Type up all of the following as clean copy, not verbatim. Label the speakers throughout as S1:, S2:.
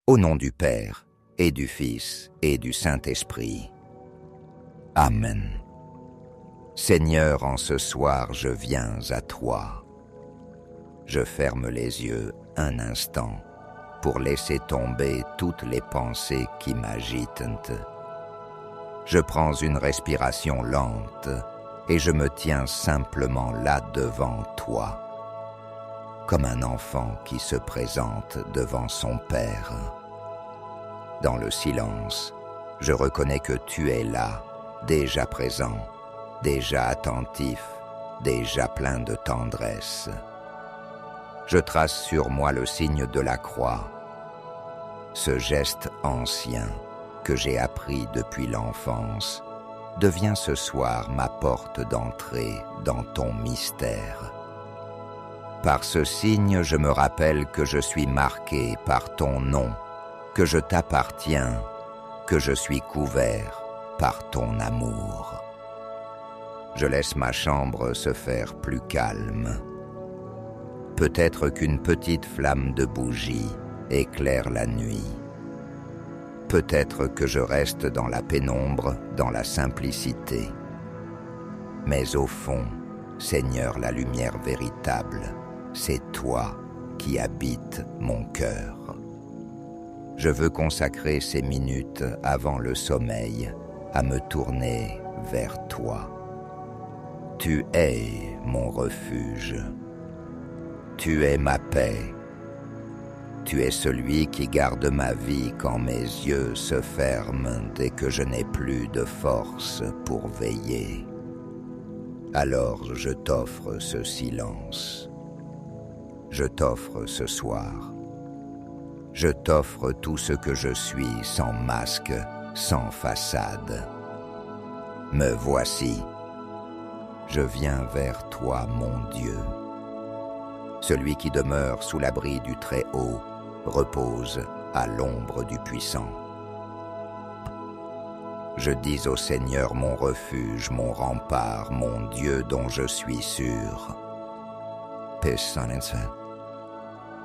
S1: Au nom du Père, et du Fils, et du Saint-Esprit. Amen. Seigneur, en ce soir, je viens à toi. Je ferme les yeux un instant pour laisser tomber toutes les pensées qui m'agitent. Je prends une respiration lente et je me tiens simplement là devant toi, comme un enfant qui se présente devant son Père. Dans le silence, je reconnais que tu es là, déjà présent, déjà attentif, déjà plein de tendresse. Je trace sur moi le signe de la croix, ce geste ancien que j'ai appris depuis l'enfance devient ce soir ma porte d'entrée dans ton mystère. Par ce signe, je me rappelle que je suis marqué par ton nom, que je t'appartiens, que je suis couvert par ton amour. Je laisse ma chambre se faire plus calme. Peut-être qu'une petite flamme de bougie éclaire la nuit. Peut-être que je reste dans la pénombre, dans la simplicité. Mais au fond, Seigneur, la lumière véritable, c'est toi qui habites mon cœur. Je veux consacrer ces minutes avant le sommeil à me tourner vers toi. Tu es mon refuge. Tu es ma paix. Tu es celui qui garde ma vie quand mes yeux se ferment et que je n'ai plus de force pour veiller. Alors je t'offre ce silence. Je t'offre ce soir. Je t'offre tout ce que je suis sans masque, sans façade. Me voici. Je viens vers toi, mon Dieu. Celui qui demeure sous l'abri du Très-Haut repose à l'ombre du Puissant. Je dis au Seigneur mon refuge, mon rempart, mon Dieu dont je suis sûr.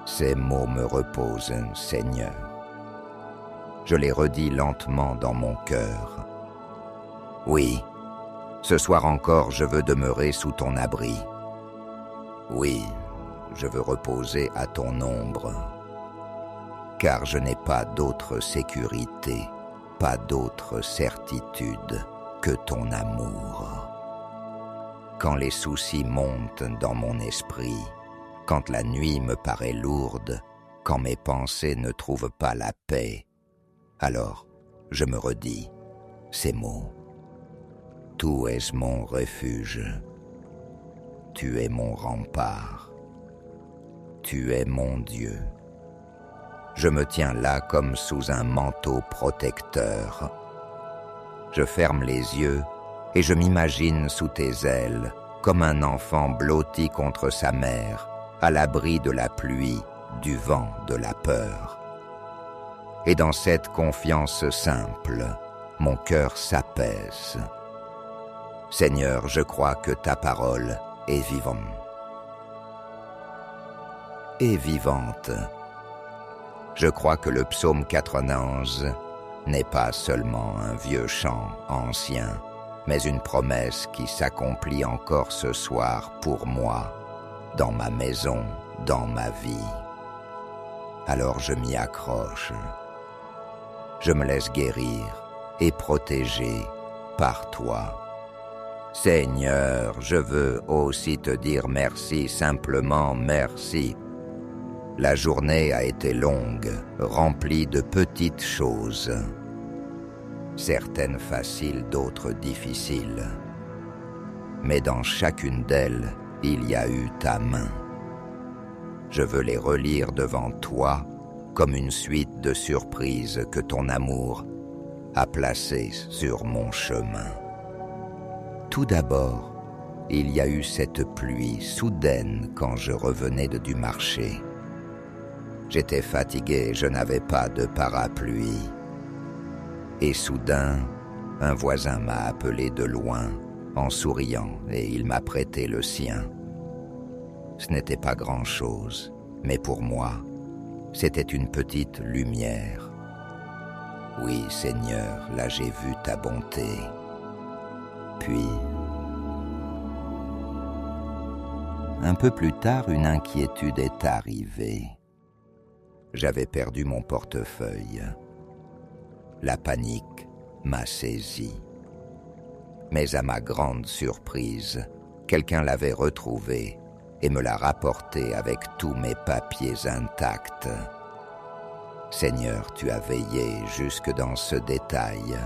S1: Ces mots me reposent, Seigneur. Je les redis lentement dans mon cœur. Oui, ce soir encore je veux demeurer sous ton abri. Oui, je veux reposer à ton ombre, car je n'ai pas d'autre sécurité, pas d'autre certitude que ton amour. Quand les soucis montent dans mon esprit, quand la nuit me paraît lourde, quand mes pensées ne trouvent pas la paix, alors je me redis ces mots. Tu es mon refuge, tu es mon rempart, tu es mon Dieu. Je me tiens là comme sous un manteau protecteur. Je ferme les yeux et je m'imagine sous tes ailes, comme un enfant blotti contre sa mère, à l'abri de la pluie, du vent, de la peur. Et dans cette confiance simple, mon cœur s'apaise. Seigneur, je crois que ta parole est vivante. Et vivante. Je crois que le psaume 91 n'est pas seulement un vieux chant ancien, mais une promesse qui s'accomplit encore ce soir pour moi, dans ma maison, dans ma vie. Alors je m'y accroche. Je me laisse guérir et protéger par toi. Seigneur, je veux aussi te dire merci, simplement merci. La journée a été longue, remplie de petites choses. Certaines faciles, d'autres difficiles. Mais dans chacune d'elles, il y a eu ta main. Je veux les relire devant toi comme une suite de surprises que ton amour a placées sur mon chemin. Tout d'abord, il y a eu cette pluie soudaine quand je revenais du marché. J'étais fatigué, je n'avais pas de parapluie. Et soudain, un voisin m'a appelé de loin, en souriant, et il m'a prêté le sien. Ce n'était pas grand-chose, mais pour moi, C'était une petite lumière. Oui, Seigneur, là j'ai vu ta bonté. Puis, un peu plus tard, une inquiétude est arrivée. J'avais perdu mon portefeuille. La panique m'a saisi. Mais à ma grande surprise, quelqu'un l'avait retrouvé et me l'a rapporté avec tous mes papiers intacts. Seigneur, tu as veillé jusque dans ce détail.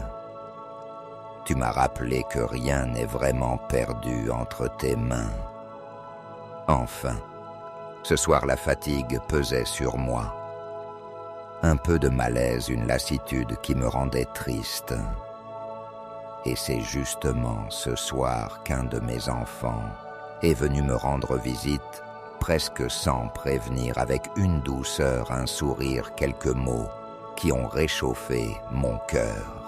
S1: Tu m'as rappelé que rien n'est vraiment perdu entre tes mains. Enfin, ce soir la fatigue pesait sur moi. Un peu de malaise, une lassitude qui me rendait triste. Et c'est justement ce soir qu'un de mes enfants est venu me rendre visite, presque sans prévenir, avec une douceur, un sourire, quelques mots qui ont réchauffé mon cœur.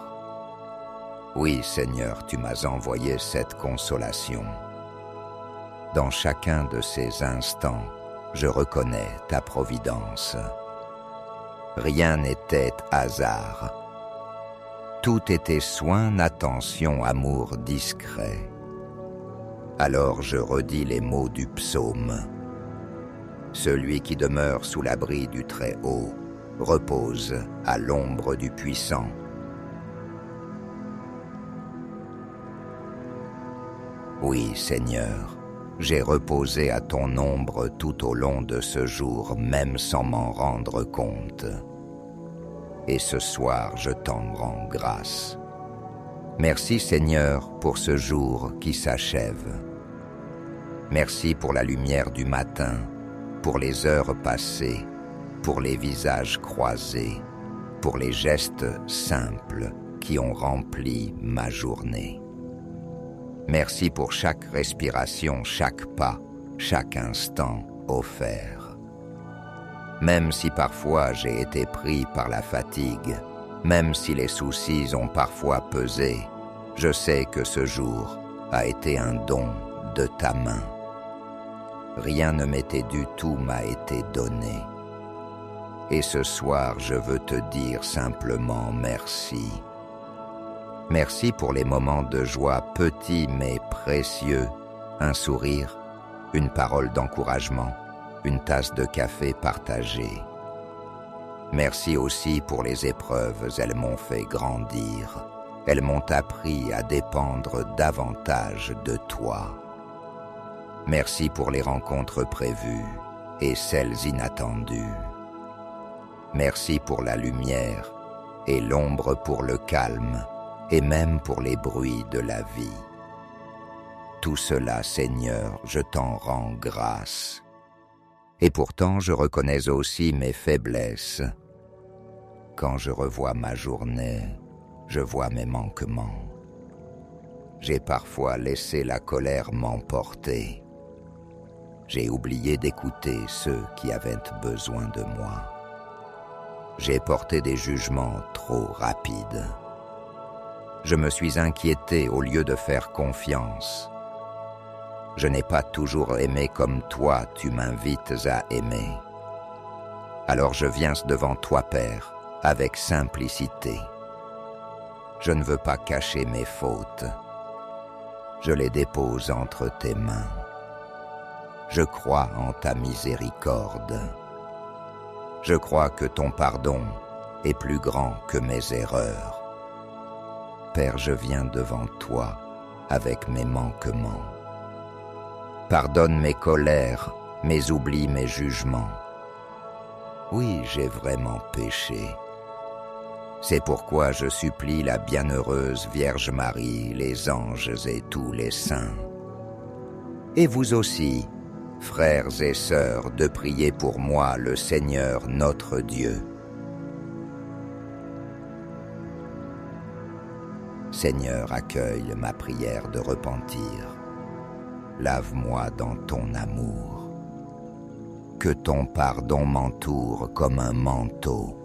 S1: Oui, Seigneur, tu m'as envoyé cette consolation. Dans chacun de ces instants, je reconnais ta providence. Rien n'était hasard. Tout était soin, attention, amour discret. Alors je redis les mots du psaume. Celui qui demeure sous l'abri du Très-Haut repose à l'ombre du Puissant. Oui, Seigneur, j'ai reposé à ton ombre tout au long de ce jour, même sans m'en rendre compte. Et ce soir, je t'en rends grâce. Merci, Seigneur, pour ce jour qui s'achève. Merci pour la lumière du matin, pour les heures passées, pour les visages croisés, pour les gestes simples qui ont rempli ma journée. Merci pour chaque respiration, chaque pas, chaque instant offert. Même si parfois j'ai été pris par la fatigue, même si les soucis ont parfois pesé, je sais que ce jour a été un don de ta main. Rien ne m'était dû, tout m'a été donné. Et ce soir, je veux te dire simplement merci. Merci pour les moments de joie, petits mais précieux, un sourire, une parole d'encouragement, une tasse de café partagée. Merci aussi pour les épreuves, elles m'ont fait grandir. Elles m'ont appris à dépendre davantage de toi. Merci pour les rencontres prévues et celles inattendues. Merci pour la lumière et l'ombre pour le calme et même pour les bruits de la vie. Tout cela, Seigneur, je t'en rends grâce. Et pourtant, je reconnais aussi mes faiblesses. Quand je revois ma journée, je vois mes manquements. J'ai parfois laissé la colère m'emporter. J'ai oublié d'écouter ceux qui avaient besoin de moi. J'ai porté des jugements trop rapides. Je me suis inquiété au lieu de faire confiance. Je n'ai pas toujours aimé comme toi, tu m'invites à aimer. Alors je viens devant toi, Père, avec simplicité. Je ne veux pas cacher mes fautes. Je les dépose entre tes mains. Je crois en ta miséricorde. Je crois que ton pardon est plus grand que mes erreurs. Père, je viens devant toi avec mes manquements. Pardonne mes colères, mes oublis, mes jugements. Oui, j'ai vraiment péché. C'est pourquoi je supplie la bienheureuse Vierge Marie, les anges et tous les saints. Et vous aussi, frères et sœurs, de prier pour moi, le Seigneur notre Dieu. Seigneur, accueille ma prière de repentir. Lave-moi dans ton amour. Que ton pardon m'entoure comme un manteau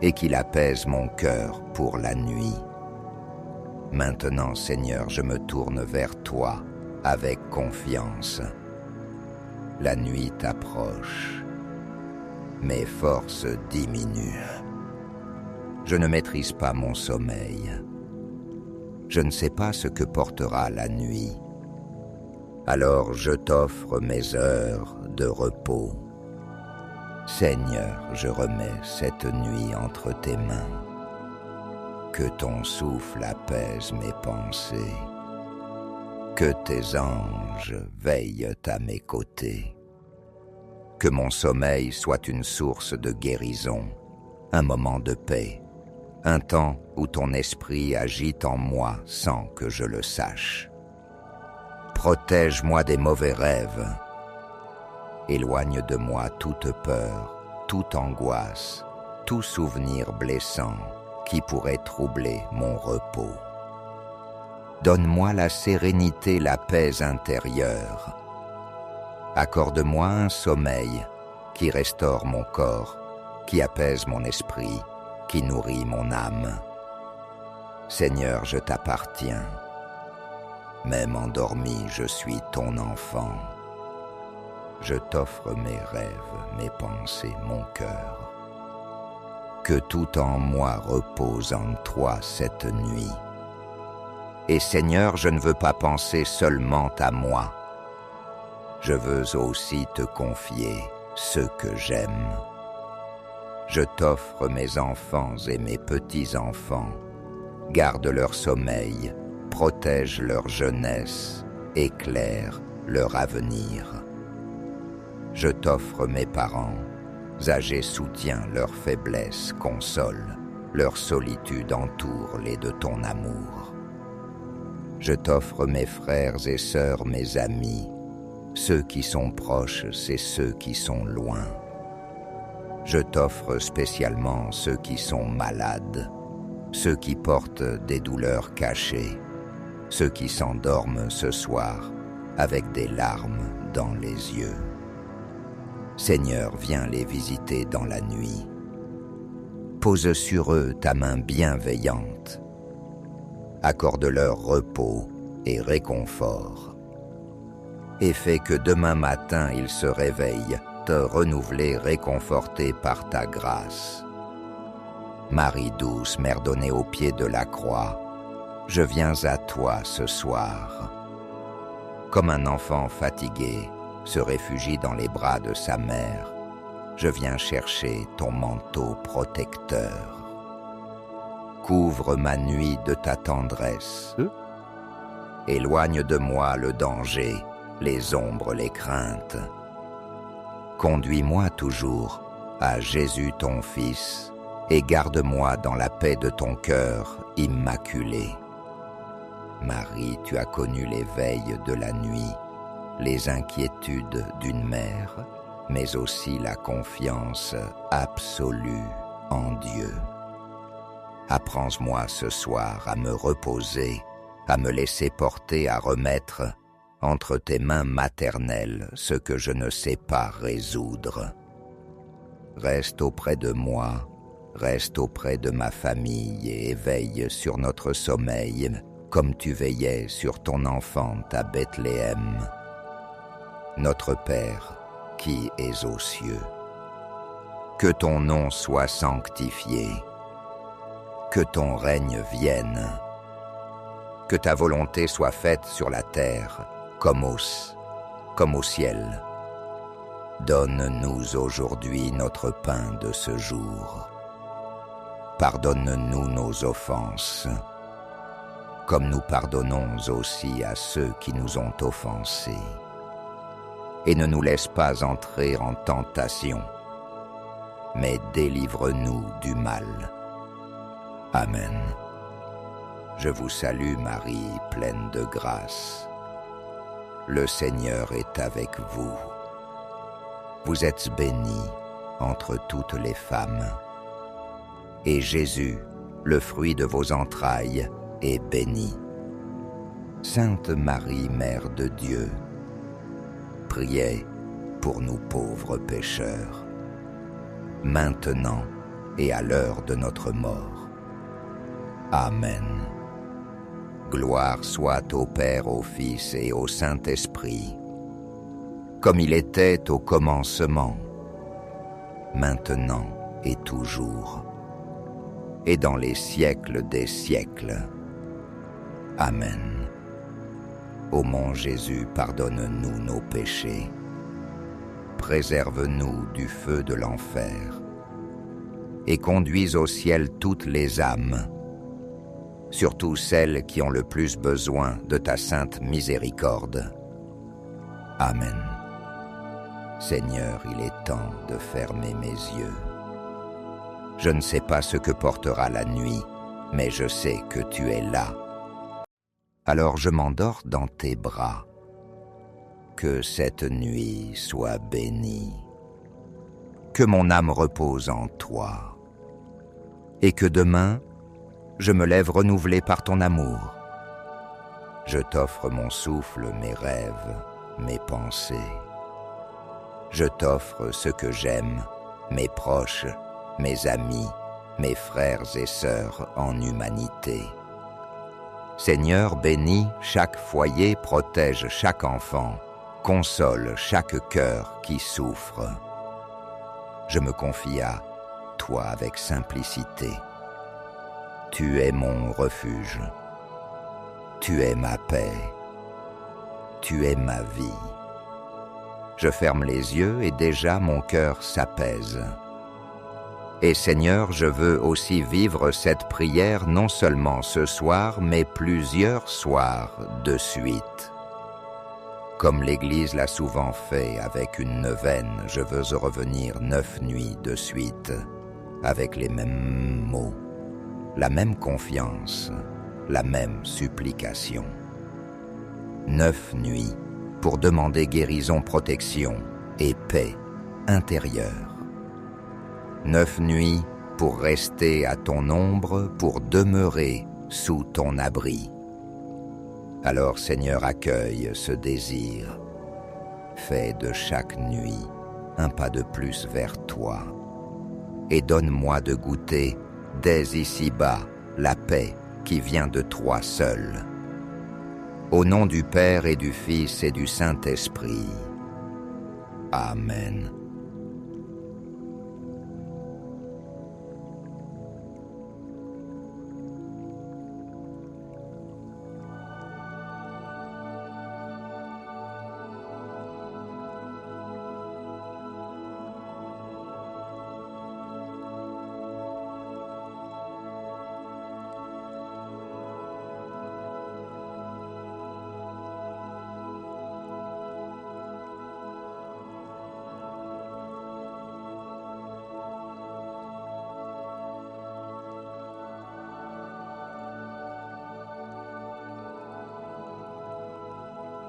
S1: et qu'il apaise mon cœur pour la nuit. Maintenant, Seigneur, je me tourne vers toi avec confiance. La nuit approche. mes forces diminuent. Je ne maîtrise pas mon sommeil. Je ne sais pas ce que portera la nuit. Alors je t'offre mes heures de repos. Seigneur, je remets cette nuit entre tes mains. Que ton souffle apaise mes pensées. Que tes anges veillent à mes côtés. Que mon sommeil soit une source de guérison, un moment de paix, un temps où ton esprit agite en moi sans que je le sache. Protège-moi des mauvais rêves. Éloigne de moi toute peur, toute angoisse, tout souvenir blessant qui pourrait troubler mon repos. Donne-moi la sérénité, la paix intérieure. Accorde-moi un sommeil qui restaure mon corps, qui apaise mon esprit, qui nourrit mon âme. Seigneur, je t'appartiens. Même endormi, je suis ton enfant. Je t'offre mes rêves, mes pensées, mon cœur. Que tout en moi repose en toi cette nuit. Et Seigneur, je ne veux pas penser seulement à moi. Je veux aussi te confier ceux que j'aime. Je t'offre mes enfants et mes petits-enfants. Garde leur sommeil, protège leur jeunesse, éclaire leur avenir. Je t'offre mes parents, âgés soutiens leur faiblesse, console, leur solitude entoure-les de ton amour. Je t'offre mes frères et sœurs, mes amis, ceux qui sont proches, c'est ceux qui sont loin. Je t'offre spécialement ceux qui sont malades, ceux qui portent des douleurs cachées, ceux qui s'endorment ce soir avec des larmes dans les yeux. Seigneur, viens les visiter dans la nuit. Pose sur eux ta main bienveillante. Accorde-leur repos et réconfort. Et fais que demain matin ils se réveillent, te renouvelés, réconfortés par ta grâce. Marie douce, Mère donnée au pied de la croix, je viens à toi ce soir. Comme un enfant fatigué se réfugie dans les bras de sa mère, je viens chercher ton manteau protecteur. Couvre ma nuit de ta tendresse. Éloigne de moi le danger, les ombres, les craintes. Conduis-moi toujours à Jésus ton Fils et garde-moi dans la paix de ton cœur immaculé. Marie, tu as connu les veilles de la nuit, les inquiétudes d'une mère, mais aussi la confiance absolue en Dieu. Apprends-moi ce soir à me reposer, à me laisser porter, à remettre entre tes mains maternelles ce que je ne sais pas résoudre. Reste auprès de moi, reste auprès de ma famille et veille sur notre sommeil, comme tu veillais sur ton enfante à Bethléem. Notre Père, qui es aux cieux, que ton nom soit sanctifié, que ton règne vienne, que ta volonté soit faite sur la terre, comme au ciel. Donne-nous aujourd'hui notre pain de ce jour. Pardonne-nous nos offenses, comme nous pardonnons aussi à ceux qui nous ont offensés. Et ne nous laisse pas entrer en tentation, mais délivre-nous du mal. Amen. Je vous salue Marie, pleine de grâce. Le Seigneur est avec vous. Vous êtes bénie entre toutes les femmes. Et Jésus, le fruit de vos entrailles, est béni. Sainte Marie, Mère de Dieu, priez pour nous pauvres pécheurs, maintenant et à l'heure de notre mort. Amen. Gloire soit au Père, au Fils et au Saint-Esprit, comme il était au commencement, maintenant et toujours, et dans les siècles des siècles. Amen. Ô mon Jésus, pardonne-nous nos péchés, préserve-nous du feu de l'enfer, et conduise au ciel toutes les âmes, surtout celles qui ont le plus besoin de ta sainte miséricorde. Amen. Seigneur, il est temps de fermer mes yeux. Je ne sais pas ce que portera la nuit, mais je sais que tu es là. Alors je m'endors dans tes bras. Que cette nuit soit bénie. Que mon âme repose en toi. Et que demain, je me lève renouvelé par ton amour. Je t'offre mon souffle, mes rêves, mes pensées. Je t'offre ce que j'aime, mes proches, mes amis, mes frères et sœurs en humanité. Seigneur, bénis chaque foyer, protège chaque enfant, console chaque cœur qui souffre. Je me confie à toi avec simplicité. Tu es mon refuge. Tu es ma paix. Tu es ma vie. Je ferme les yeux et déjà mon cœur s'apaise. Et Seigneur, je veux aussi vivre cette prière non seulement ce soir, mais plusieurs soirs de suite. Comme l'Église l'a souvent fait avec une neuvaine, je veux revenir 9 nuits de suite, avec les mêmes mots, la même confiance, la même supplication. 9 nuits pour demander guérison, protection et paix intérieure. 9 nuits pour rester à ton ombre, pour demeurer sous ton abri. Alors, Seigneur, accueille ce désir. Fais de chaque nuit un pas de plus vers toi. Et donne-moi de goûter, dès ici-bas, la paix qui vient de toi seul. Au nom du Père et du Fils et du Saint-Esprit. Amen.